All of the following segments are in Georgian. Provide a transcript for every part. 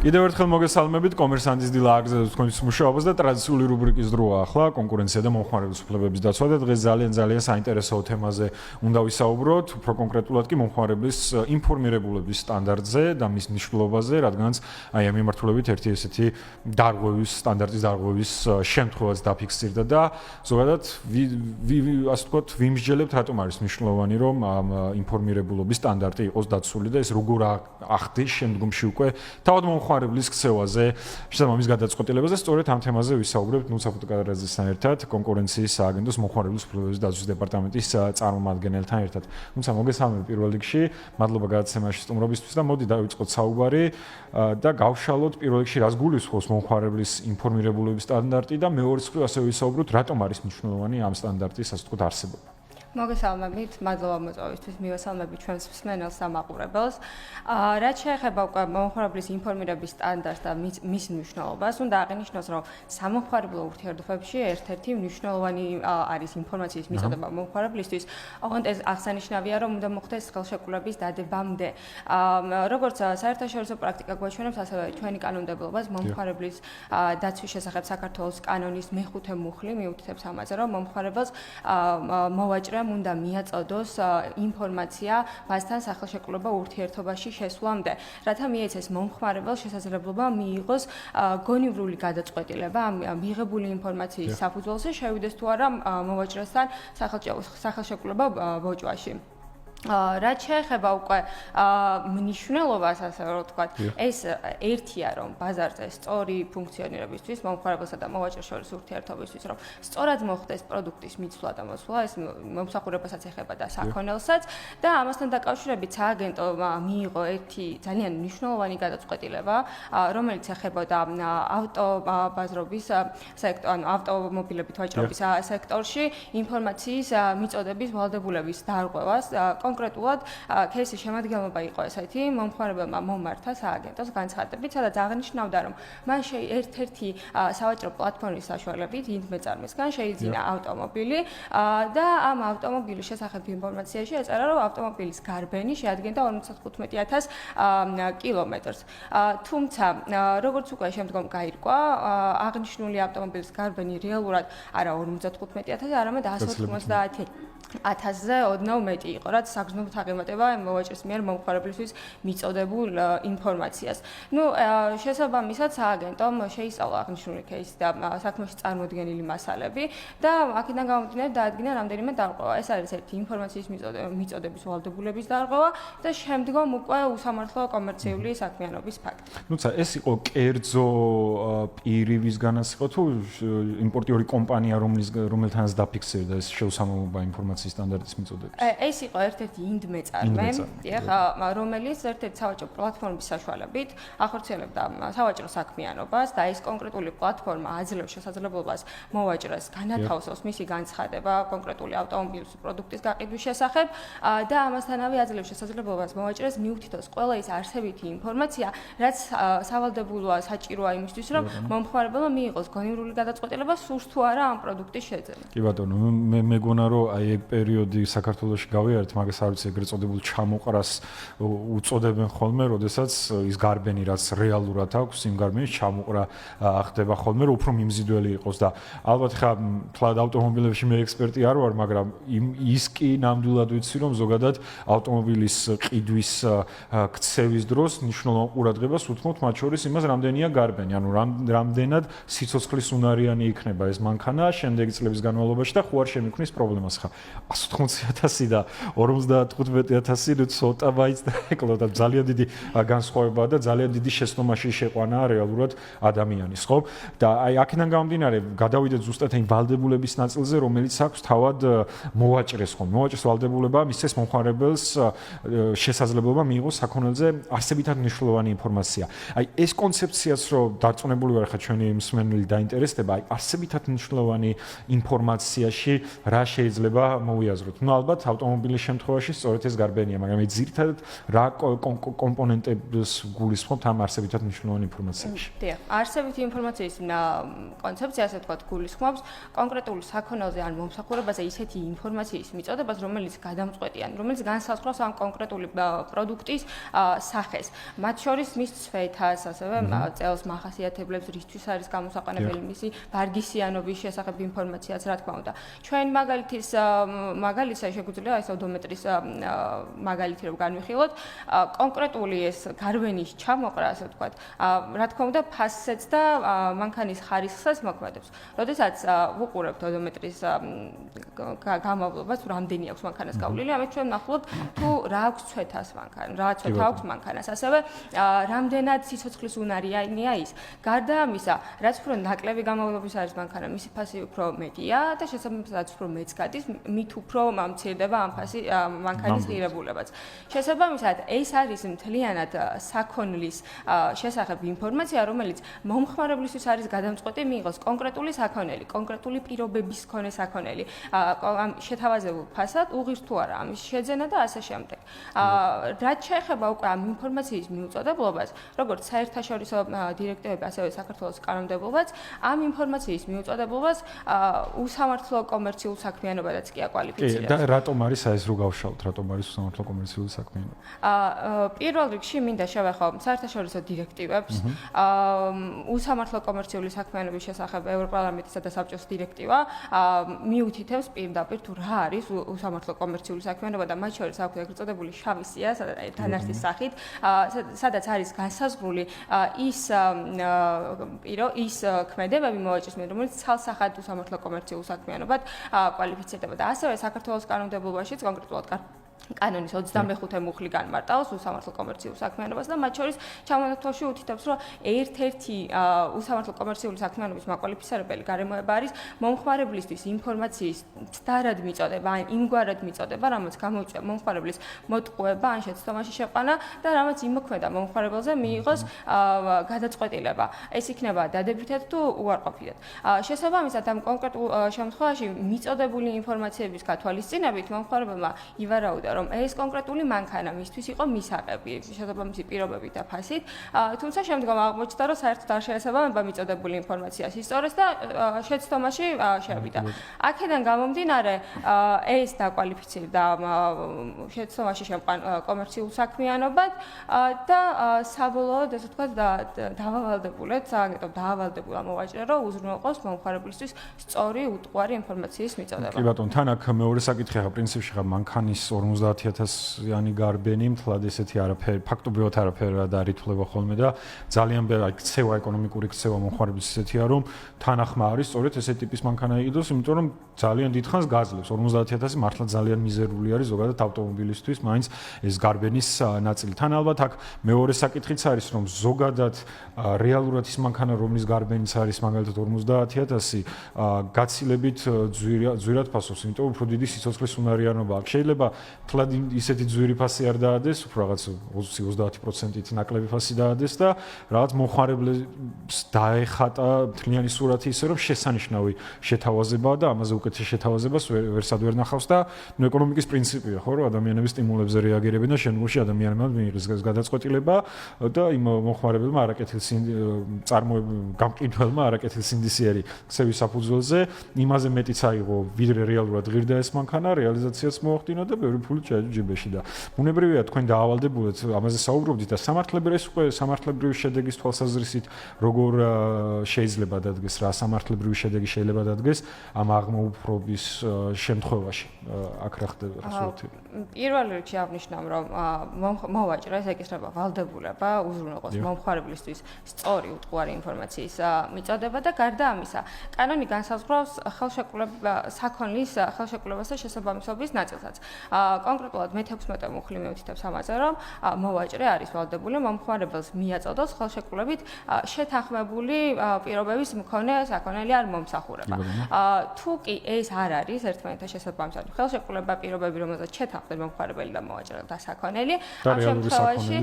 კიდევ ერთხელ მოგესალმებით კომერსანტის დილა აგრძელებს თქვენს მუშაობას და ტრადიციული რუბრიკის დროა ახლა კონკურენცია და მომხმარებლის უფლებების დაცვა და დღეს ძალიან საინტერესო თემაზე უნდა ვისაუბროთ, უფრო კონკრეტულად კი მომხმარებლის ინფორმირებულების სტანდარტზე და მის მნიშვნელობაზე, რადგანაც აი ამ მიმართულებით ერთი ესეთი დარღვევის სტანდარტის დარღვევის შემთხვევაც დაფიქსირდა და ზოგადად ასე ვთქვათ, ვიმსჯელებთ რატომ არის მნიშვნელოვანი რომ ამ ინფორმირებულობის სტანდარტი იყოს დაცული და ეს როგორ ახდის შემდგომში უკვე თავად მომხმარებლის ქცევაზე, შესაბამის გადაწყვეტილებაზე, სწორედ ამ თემაზე ვისაუბრებთ ნუცაფუტ კადრაძესთან ერთად, კონკურენციის სააგენტოს მომხმარებლის უფლებების დაცვის დეპარტამენტის წარმომადგენელთან ერთად. თუმცა მოგესალმებით პირველ რიგში, მადლობა გადაცემაში სტუმრობისთვის და მოდი დავიწყოთ საუბარი და გავშალოთ პირველ რიგში რას გულისხმობს მომხმარებლის ინფორმირებულობის სტანდარტი და მეორე მხრივ ასე ვისაუბროთ, რატომ არის მნიშვნელოვანი ამ სტანდარტის ასე ვთქვათ არსებობა. მოგესალმებით, მადლობა მოწვევისთვის, მივესალმებით ჩვენს მსმენელს და მაყურებელს. რაც შეეხება უკვე მომხმარებლის ინფორმირების სტანდარტს და მის მნიშვნელობას, უნდა აღინიშნოს, რომ სამომხმარებლო ურთიერთობებში ერთ-ერთი მნიშვნელოვანი არის ინფორმაციის მიწოდება მომხმარებლისთვის. ოღონდ ეს აღსანიშნავია, რომ უნდა მოხდეს ხელშეკრულების დადებამდე. როგორც საერთაშორისო პრაქტიკა გვაჩვენებს, ასევე ჩვენი კანონმდებლობას მომხმარებლის დაცვის შესახებ საქართველოს კანონის მეხუთე მუხლი მიუთითებს ამაზე, რომ მომხმარებელს მოვაჭრე უნდა მიაწოდოს ინფორმაცია მასთან სახელშეკრულება ურთიერთობაში შესვლამდე, რათა მიეცეს მომხმარებელს შესაძლებლობა მიიღოს გონივრული გადაწყვეტილება მიღებული ინფორმაციის საფუძველზე, შევიდეს თუ არა მოვაჭრესთან სახელშეკრულება ბოჭვაში. რაც შეეხება უკვე მნიშვნელობას, ასე რომ ვთქვათ, ეს ერთია, რომ ბაზარზე სწორი ფუნქციონირებისთვის, მომხმარებელსა და მოვაჭრეს შორის ურთიერთობისთვის, რომ სწორად მოხდეს პროდუქტის მიცვლა და მოსვლა, ეს მომსახურებასაც ეხება და საქონელსაც და ამასთან დაკავშირებით სააგენტო მიიღო ერთი ძალიან მნიშვნელოვანი გადაწყვეტილება, რომელიც ეხებოდა ავტობაზრობის სექტორ, ანუ ავტომობილებით ვაჭრობის სექტორში ინფორმაციის მიწოდების ვალდებულების დარღვევას. კონკრეტულად кейსის შემადგენლობა იყო ესეთი, მომხმარებელმა მომართა სააგენტოს განცხადებით, სადაც აღნიშნავდა, რომ მან ერთ-ერთი სავაჭრო პლატფორმის საშუალებით ინდმეწარმისგან შეიძინა ავტომობილი და ამ ავტომობილის შესახებ ინფორმაციაში ეწერა, რომ ავტომობილის გარბენი შეადგენდა 55,000 კილომეტრს. თუმცა, როგორც უკვე შემდგომ გაირკვა, აღნიშნული ავტომობილის გარბენი რეალურად არა 55,000, არამედ 190,000-ზე ოდნავ მეტი იყო, რაც საგრძნობოდ აღემატება მოვაჭრეს მიერ მომხმარებლისთვის მიწოდებულ ინფორმაციას. შესაბამისად სააგენტომ შეისწავლა აღნიშნული кейსი და საქმეში წარმოდგენილი მასალები და აქედან გამომდინარე დაადგინა რამდენიმე დარღვევა. ეს არის ერთი ინფორმაციის მიწოდების ვალდებულების დარღვევა და შემდგომ უკვე უსამართლო კომერციული საქმიანობის ფაქტი. ეს იყო კერძო პირი ვისგანაც იყო თუ იმპორტიორი კომპანია რომელთანაც დაფიქსირდა ეს შეუსამართლობა ინფორმაციის სტანდარტის მიწოდების? ეს იყო ერთ-ერთი ინდმეწარმე, რომელიც ერთ-ერთი სავაჭრო პლატფორმის საშუალებით ახორციელებდა სავაჭრო საქმიანობას და ეს კონკრეტული პლატფორმა აძლევს შესაძლებლობას მოვაჭრეს განათავსოს მისი განცხადება კონკრეტული ავტომობილის პროდუქტის გაყიდვის შესახებ და ამასთანავე აძლევს შესაძლებლობას მოვაჭრეს მიუთითოს ყველა ის არსებითი ინფორმაცია, რაც სავალდებულოა საჭიროა იმისთვის, რომ მომხმარებელმა მიიღოს გონივრული გადაწყვეტილება სურს თუ არა ამ პროდუქტის შეძენა. კი ბატონო, მე მეგონა რომ აი ეგ პერიოდი საქართველოში გავიარეთ, მაგას არ ვიცი ეგრეთ წოდებულ ჩამოყრას უწოდებენ ხოლმე, როდესაც ის გარბენი რაც რეალურად აქვს, იმ გარბენის ჩამოყრა ხდება ხოლმე, რომ უფრო მიმზიდველი იყოს და ალბათ ხა თლად ავტომობილებში მე ექსპერტი არ ვარ, მაგრამ ის კი ნამდვილად ვიცი, რომ ზოგადად ავტომობილის ყიდვის ქცევის დროს მნიშვნელოვან ყურადღებას უთმობთ მათ შორის იმას, რამდენია გარბენი, ანუ რამდენად სიცოცხლის უნარიანი იქნება ეს მანქანა შემდეგი წლების განმავლობაში და ხო არ შემიქმნის პრობლემას ხა 180,000 და 55,000 ცოტა ბაიც და ეკლოდა ძალიან დიდი განსხვავებაა და ძალიან დიდი შეცდომაში შეყვანაა რეალურად ადამიანის, ხო? და აი აქედან გამომდინარე, გადავიდეთ ზუსტად այն ვალდებულების ნაწილზე, რომელიც აქვს თავად მოვაჭრეს, ხო? მოვაჭრეს ვალდებულება მისცეს მომხმარებელს შესაძლებლობა მიიღოს საქონელზე არსებითად მნიშვნელოვანი ინფორმაცია. აი ეს კონცეფციაც რომ დარწმუნებული ვარ, ხა ჩვენი მსმენელი დაინტერესდება, აი არსებითად მნიშვნელოვანი ინფორმაციაში რა შეიძლება გამოვიაზროთ. ნუ ალბათ ავტომობილის შემთხვევაში სწორედ ეს გარბენია, მაგრამ ძირითადად რა კომპონენტებს გულისხმობთ ამ არსებითად მნიშვნელოვანი ინფორმაციებში? დიახ, არსებითი ინფორმაციის კონცეფცია, ასე ვთქვათ, გულისხმობს კონკრეტულ საქონელზე ან მომსახურებაზე ისეთი ინფორმაციის მიწოდებას, რომელიც გადამწყვეტია, რომელიც განსაზღვრავს ამ კონკრეტული პროდუქტის სახეს. მათ შორის მის ცვეთას, ასევე წელს მახასიათებლებს, რისთვის არის გამოსაყენებელი მისი ვარგისიანობის შესახებ ინფორმაციაც, რა თქმა უნდა. ჩვენ მაგალითს შეგვიძლია ეს ოდომეტრის მაგალითი რომ განვიხილოთ, კონკრეტული ეს გარბენის ჩამოყრა, ასე ვთქვათ, რა თქმა უნდა, ფასets და მანქანის ხარისხსაც მოქმედებს. როდესაც ვუყურებთ ოდომეტრის გამოვლობას, რამდენი აქვს მანქანას გავლილი, ამით ჩვენ ვნახულობთ თუ რა აქვს ცვეთას მანქანა, რა ცვეთა აქვს მანქანას, ასევე რამდენად სიცოცხლის უნარიანია ის. გარდა ამისა, რაც უფრო ნაკლები გამოვლობის არის მანქანა, მისი ფასი უფრო მეტია და შესაბამისად უფრო მეც გადის, მით უფრო მცირდება ამ მანქანის ღირებულებაც. შესაბამისად, ეს არის მთლიანად საქონლის შესახებ ინფორმაცია, რომელიც მომხმარებლისთვის არის გადამწყვეტი მიიღოს კონკრეტული საქონელი, კონკრეტული პირობების მქონე საქონელი, ამ შეთავაზებულ ფასად უღირს თუ არა ამის შეძენა და ასე შემდეგ. რაც შეეხება უკვე ამ ინფორმაციის მიუწოდებლობას, როგორც საერთაშორისო დირექტივები, ასევე საქართველოს კანონმდებლობაც, ამ ინფორმაციის მიუწოდებლობას უსამართლო კომერციულ საქმიანობადაც კი აკვალიფიცირებს. და რატომ არის ეს რო გავშალოთ, რატომ არის უსამართლო კომერციული საქმიანობა? პირველ რიგში მინდა შევეხო საერთაშორისო დირექტივებს, უსამართლო კომერციული საქმიანობის შესახებ ევროპარლამენტისა და საბჭოს დირექტივა მიუთითებს პირდაპირ თუ რა არის უსამართლო კომერციული საქმიანობა და მათ შორის აქვს ეგრეთ წოდებული შავი სია დანართის სახით, სადაც არის განსაზღვრული ის ქმედებები მოვაჭრეს, რომელიც ცალსახად უსამართლო კომერციულ საქმიანობად კვალიფიცირდება და ასევე საქართველოს კანონმდებლობაშიც კონკრეტულად კანონის 25 მუხლი განმარტავს უსამართლო კომერციულ საქმიანობას და მათ შორის ჩამონათვალში უთითებს, რომ ერთ-ერთი უსამართლო კომერციული საქმიანობის მაკვალიფიცირებელი გარემოება არის მომხმარებლისთვის ინფორმაციის მცდარად მიწოდება, ან იმგვარად მიწოდება, რამაც გამოიწვია მომხმარებლის მოტყუება ან შეცდომაში შეყვანა და რამაც იმოქმედა მომხმარებელზე მიიღოს გადაწყვეტილება. ეს იქნება დადებითად თუ უარყოფითად. შესაბამისად, ამ კონკრეტულ შემთხვევაში მიწოდებული ინფორმაციების გათვალისწინებით მომხმარებელმა ივარაუდა, რომ ეს კონკრეტული მანქანა მისთვის იყო მისაღები, შესაბამისი პირობებით და ფასით, თუმცა შემდგომ აღმოჩნდა, რომ საერთოდ არ შეესაბამება მიწოდებული ინფორმაციას ისწორეს და შეცდომაში შევიდა. აქედან გამომდინარე, ეს დაკვალიფიცირდა შეცდომაში შემყვან კომერციულ საქმიანობად და საბოლოოდ, ესე ვთქვათ, დავავალდებულეთ, სააგენტომ დაავალდებულა მოვაჭრე, რომ უზრუნველყოს მომხმარებლისთვის სწორი, უტყუარი ინფორმაციის მიწოდება. კი ბატონო, თან აქ მეორე საკითხი ხა პრინციპში ხა მანქანის 50000-იანი გარბენი მთლად ესეთი არაფერი, ფაქტობრივად არაფერი არ ითვლება ხოლმე და ძალიან ბევრი ქცევა, ეკონომიკური ქცევა მომხმარებლის ესეთია, რომ თანახმა არის სწორედ ესეთი ტიპის მანქანა იყიდოს, იმიტომ რომ ძალიან დიდხანს გაძლევს. 50000 მართლა ძალიან მიზერული არის ზოგადად ავტომობილისთვის, მაინც ეს გარბენის ნაწილი. თან ალბათ აქ მეორე საკითხიც არის, რომ ზოგადად რეალურად ის მანქანა, რომლის გარბენიც არის მაგალითად 50000, გაცილებით ძვირად ფასობს, იმიტომ უფრო დიდი სიცოცხლის უნარიანობა აქვს. შეიძლება თლად ისეთი ძვირი ფასი არ დაადეს, უფრო რაღაც 20-30%-ით ნაკლები ფასი დაადეს და რაღაც მომხმარებლებს დაეხატა მთლიანი სურათი ისე, რომ შესანიშნავი შეთავაზებაა და ამაზე უკეთეს შეთავაზებას ვერსად ვერ ნახავს და ეკონომიკის პრინციპია, ხო, რომ ადამიანების სტიმულებზე რეაგირებენ და შემდგომში ადამიანებმა მიიღეს გადაწყვეტილება და იმ მომხმარებელმა გამყიდველმა არაკეთილ სინდისიერი ქცევის საფუძველზე იმაზე მეტიც აიღო, ვიდრე რეალურად ღირდა ეს მანქანა, რეალიზაციაც მოახდინა და ბევრი ფული ჩაეჯო ჯიბეში და ბუნებრივია თქვენ დაავალდებულეთ ამაზე საუბრობდით და სამართლებრივი შედეგის თვალსაზრისით როგორ შეიძლება დადგეს რა სამართლებრივი შედეგი შეიძლება დადგეს ამ აღმოუფრობის შემთხვევაში აქ რა ხდება სულთი პირველ რიგში აღნიშნავ რომ მოვაჭრეს ეკისრება ვალდებულება უზრუნველყოს მომხმარებლისთვის სწორი უტყუარი ინფორმაციის მიწოდება და გარდა ამისა კანონი განსაზღვრავს ხელშეკრულება საქონლის ხელშეკრულებასა შესაბამისობის ნაწილსაც კონკრეტულად მე-16 მუხლი მევთითებს ამაზე, რომ მოვაჭრე არის ვალდებული მომხმარებელს მიაწოდოს ხელშეკრულებით შეთანხმებული პირობების მქონე საქონელი არ მომსახურება. თუ კი ეს არ არის ერთმანეთთან შესაბამისად ხელშეკრულება პირობები, რომელზეც შეთანხმდა მომხმარებელი და მოვაჭრე და საქონელი, ამ შემთხვევაში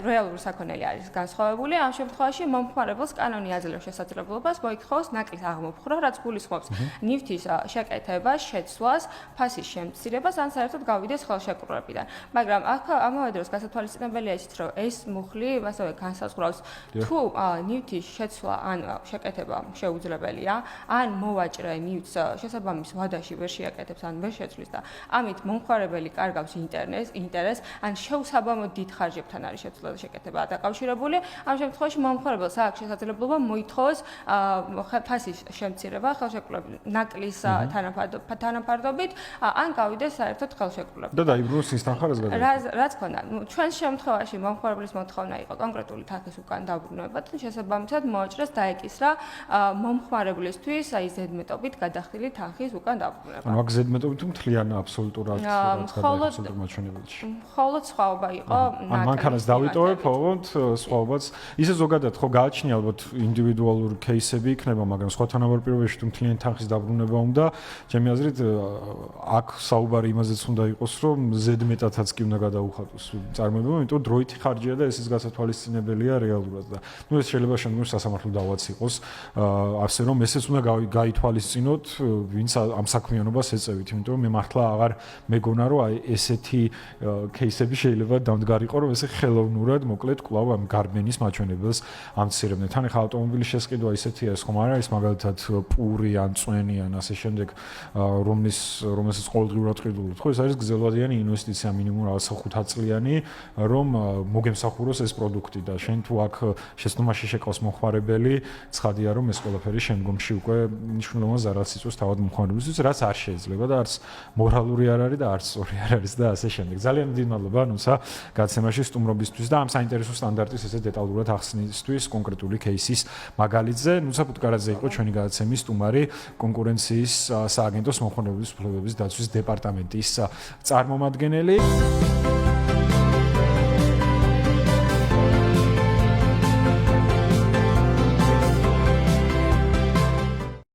რეალური საქონელი არის განსხვავებული. ამ შემთხვევაში მომხმარებელს კანონი აძლევს შესაძლებლობას მოითხოვოს ნაკლის აღმოფხვრა, რაც გულისხმობს ნივთის შეკეთებას, შეცვლას, ფასის შემცირებას ან საერთოდ გავიდეს ხელშეკრულებიდან. მაგრამ ამავე დროს გასათვალისწინებელია ისიც, რომ ეს მუხლი ასევე განსაზღვრავს თუ ნივთის შეცვლა ან შეკეთება შეუძლებელია, ან მოვაჭრე ნივთს შესაბამის ვადაში ვერ შეაკეთებს ან ვერ შეცვლის და ამით მომხმარებელი კარგავს ინტერესს, ან შეუსაბამოდ დიდ ხარჯებთან არის შეცვლა და შეკეთება დაკავშირებული, ამ შემთხვევაში მომხმარებელს აქვს შესაძლებლობა მოითხოვოს ფასის შემცირება ხელშეკრულებით, ნაკლის თანაფარდობით, ან გავიდეს საერთოდ ხელშეკრულებით. და დაიბრუნოს ის თანხა რაც გადაიღო. რაც ქონდა, ჩვენს შემთხვევაში მომხმარებლის მოთხოვნა იყო კონკრეტული თანხის უკან დაბრუნება და შესაბამისად მოვაჭრეს დაეკისრა მომხმარებლისთვის აი ზედმეტობით გადახდილი თანხის უკან დაბრუნება. ანუ აქ ზედმეტობით თუ მთლიან აბსოლუტურად მაჩვენებელში. მხოლოდ სხვაობა იყო. ან მანქანას დავიტოვებ, ოღონდ სხვაობაც ისე ზოგადად ხო გააჩნია ალბათ ინდივიდუალური кейსები იქნება, მაგრამ სხვა თანაბარ პირობებში თუ მთლიანი თანხის დაბრუნება უნდა, ჩემი აზრით აქ საუბარი იმაზეც უნდა იყოს, რომ ზედმეტათაც კი უნდა გადაუხატოს წარმოება, იმიტომ დროითი ხარჯია და ესეც გასათვალისწინებელია რეალურად და ნუ ეს შეიძლება შემდგომ სასამართლო დავაც იყოს, ასე რომ ესეც უნდა გაითვალისწინოთ, ვინც ამ საქმიანობას ეწევით, იმიტომ რომ მე მართლა აღარ მეგონა, რომ აი ესეთი кейსები შეიძლება დამდგარიყო, რომ ესე ხელოვნურად მოკლედ კვლავ ამ გარბენის მაჩვენებელს ამცირებდნენ. თან ახლა ავტომობილის შესყიდვა ისეთია, ეს ხომ არ არის მაგალითად პური ან წვენი ან ასე შემდეგ, რომელსაც ყოველდღიურად ყიდულობთ. ხო, ეს არის გრძელვადიანი ინვესტიცია მინიმუმ რაღაცა 5 წლიანი, რომ მოგემსახუროს ეს პროდუქტი და შენ თუ აქ შეცდომაში შეკავს მომხმარებელი, ცხადია რომ ეს ყველაფერი შემდგომში უკვე მნიშვნელოვან ზარალს იწვევს თავად მომხმარებლისთვის, რაც არ შეიძლება და არც მორალური არ არის და არც სწორი არ არის და ასე შემდეგ. ძალიან დიდი მადლობა ნუცა გაცემაში სტუმრობისთვის და ამ საინტერესო სტანდარტის ესე დეტალურად ახსნისთვის კონკრეტული кейსის მაგალითზე. ნუცა პუტკარაძე იყო ჩვენი გადაცემის სტუმარი, კონკურენციის სააგენტოს მომხმარებლის უფლებების დაცვის დეპარტამენტის წარმომადგენელი.